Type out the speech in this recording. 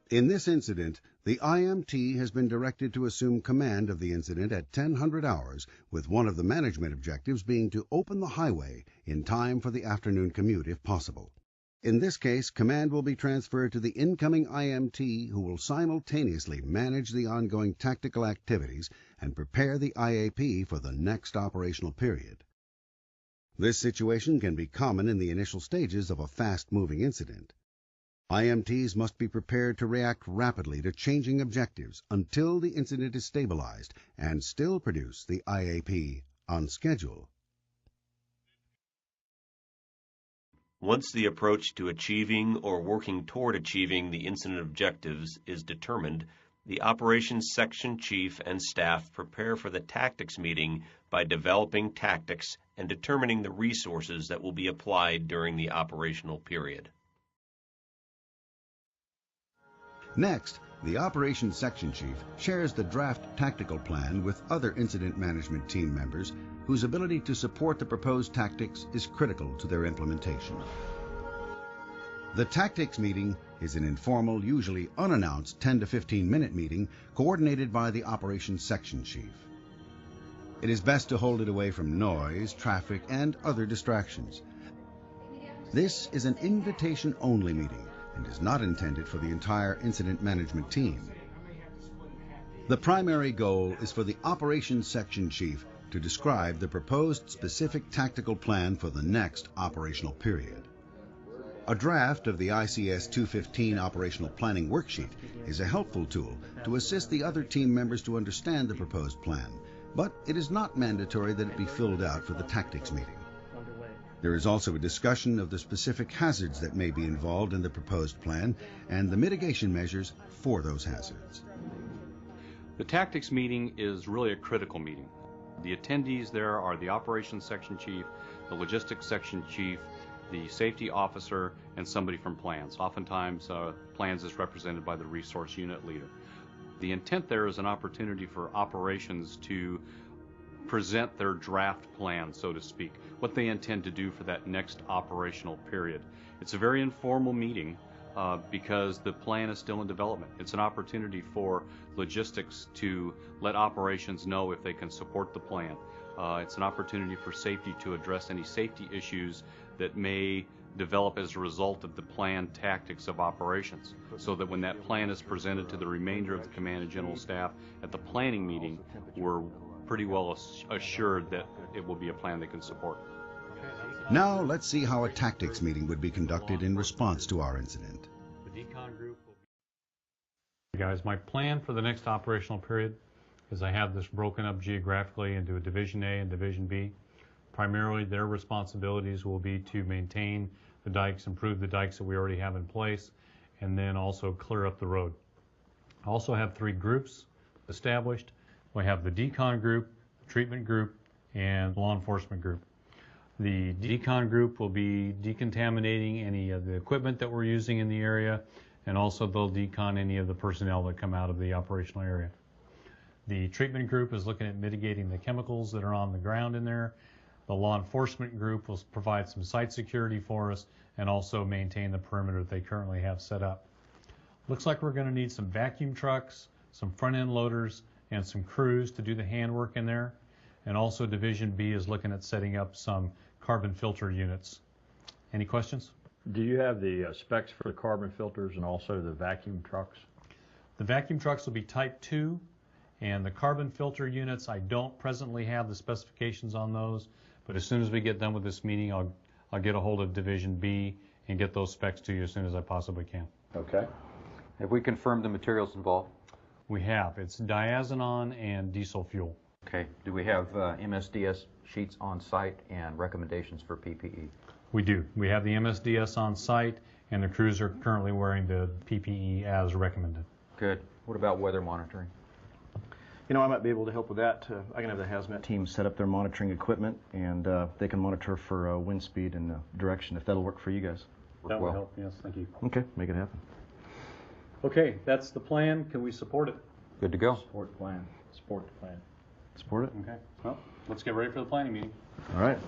In this incident, the IMT has been directed to assume command of the incident at 1000 hours, with one of the management objectives being to open the highway in time for the afternoon commute if possible. In this case, command will be transferred to the incoming IMT, who will simultaneously manage the ongoing tactical activities and prepare the IAP for the next operational period. This situation can be common in the initial stages of a fast-moving incident. IMTs must be prepared to react rapidly to changing objectives until the incident is stabilized and still produce the IAP on schedule. Once the approach to achieving or working toward achieving the incident objectives is determined, the Operations Section Chief and staff prepare for the tactics meeting by developing tactics and determining the resources that will be applied during the operational period. Next, the Operations Section Chief shares the draft tactical plan with other incident management team members whose ability to support the proposed tactics is critical to their implementation. The tactics meeting is an informal, usually unannounced 10 to 15-minute meeting coordinated by the Operations Section Chief. It is best to hold it away from noise, traffic, and other distractions. This is an invitation-only meeting and is not intended for the entire incident management team. The primary goal is for the Operations Section Chief to describe the proposed specific tactical plan for the next operational period. A draft of the ICS 215 Operational Planning Worksheet is a helpful tool to assist the other team members to understand the proposed plan, but it is not mandatory that it be filled out for the tactics meeting. There is also a discussion of the specific hazards that may be involved in the proposed plan and the mitigation measures for those hazards. The tactics meeting is really a critical meeting. The attendees there are the Operations Section Chief, the Logistics Section Chief, the Safety Officer, and somebody from Plans. Oftentimes, Plans is represented by the Resource Unit Leader. The intent there is an opportunity for operations to present their draft plan, so to speak, what they intend to do for that next operational period. It's a very informal meeting because the plan is still in development. It's an opportunity for logistics to let operations know if they can support the plan. It's an opportunity for safety to address any safety issues that may develop as a result of the planned tactics of operations, so that when that plan is presented to the remainder of the Command and General Staff at the planning meeting, we're pretty well assured that it will be a plan they can support. Now let's see how a tactics meeting would be conducted in response to our incident. The decon group will be... Guys, my plan for the next operational period is I have this broken up geographically into a Division A and Division B. Primarily, their responsibilities will be to maintain the dikes, improve the dikes that we already have in place, and then also clear up the road. I also have 3 groups established. We have the decon group, the treatment group, and law enforcement group. The decon group will be decontaminating any of the equipment that we're using in the area, and also they'll decon any of the personnel that come out of the operational area. The treatment group is looking at mitigating the chemicals that are on the ground in there. The law enforcement group will provide some site security for us and also maintain the perimeter that they currently have set up. Looks like we're going to need some vacuum trucks, some front-end loaders, and some crews to do the handwork in there. And also Division B is looking at setting up some carbon filter units. Any questions? Do you have the specs for the carbon filters and also the vacuum trucks? The vacuum trucks will be Type 2, and the carbon filter units, I don't presently have the specifications on those, but as soon as we get done with this meeting, I'll get a hold of Division B and get those specs to you as soon as I possibly can. Okay. Have we confirmed the materials involved? We have. It's diazinon and diesel fuel. Okay. Do we have MSDS sheets on site and recommendations for PPE? We do. We have the MSDS on site, and the crews are currently wearing the PPE as recommended. Good. What about weather monitoring? You know, I might be able to help with that. I can have the hazmat team set up their monitoring equipment, and they can monitor for wind speed and direction, if that'll work for you guys. That will help, yes. Thank you. Okay, make it happen. Okay, that's the plan. Can we support it? Good to go. Support the plan. Support the plan. Support it? Okay. Well, let's get ready for the planning meeting. All right.